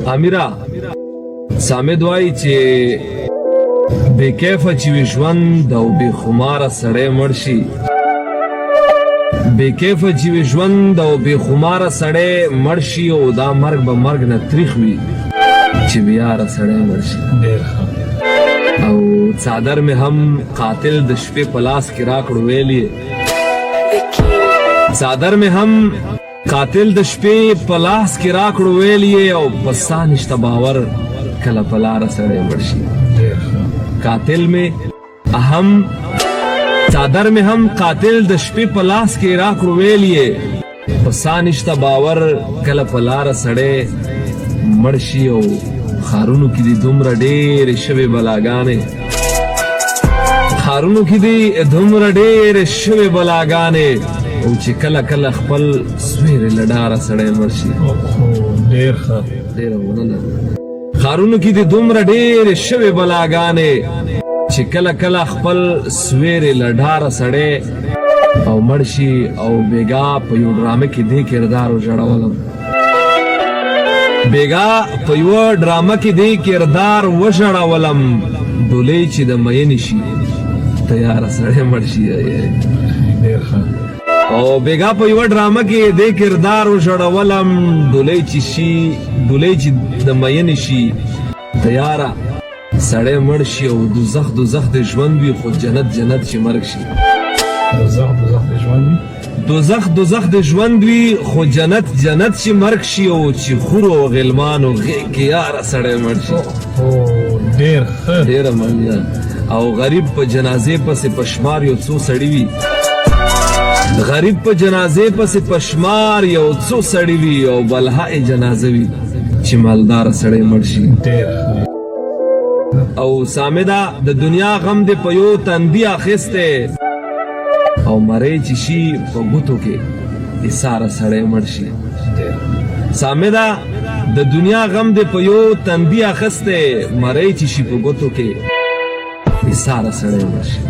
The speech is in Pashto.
امیرا سامد وای چې بے کیفه چې ژوند او بے خماره سړی مړ شي، بے کیفه چې ژوند او بے خماره سړی مړ شي او دا مرګ به مرګ نه تریخ وي چې بیاره سړی مړ شي. او څادر مې هم قاتل د شپې په لاس کې راکړو ویلې، څادر مې هم قاتل د شپې په لاس کې راکړو ویلې او په سا نشته باور کله په لاره سړی مړ شي. قاتل مې هم څادر مې هم قاتل د شپې په لاس کې راکړو ویلې په سا نشته باور کله په لاره سړی مړ شي. او خارونو کې دي دومره ډېرې شوې بلاګانې، خارونو کې دي دومره ډېرې شوې بلاګانې او چې کله کله خپل سویرې له ډاره سړی مړ شي. ډېر ښه، ډېره مننه. خارونو کې دي دومره ډېرې شوې بلاګانې چې کله کله خپل سویرې له ډاره سړی او مړ شي. او بیګا په یو ډرامه کې دې کردار وژړولم، بیگا په یو ډرامه کې دی کردار وژړولم، ډولۍ چې د مینې شي تیاره سړی مړ شي. او بیگا په یو ډرامه کې دی کردار وژړولم، ډولۍ چې د مینې شي تیاره سړی مړ شي. او دوزخ دوزخ د ژوند وي خو جنت جنت چې مرګ شي. دوزخ دوزخ د ژوند وي خو جنت جنت چې مرګ شي. او چې خورو او غلمانو غېږ کې یاره سړی مړ شي. ډېر ښه، ډېره مننه. او غریب په جنازې پسې پشمار یو څو سړي وي، غریب په جنازې پسې پشمار یو څو سړي وي او بلهای جنازه وي چې مالدار سړی مړ شي. او سامدا د دنیا غم دې په یو تندي اخیسته او مری چې شي په ګوتو کې ایساره سړی مړ شي. سامدا د دنیا غم دې په یو تندي اخیسته، مری چې شي په ګوتو کې ایساره سړی مړ شي.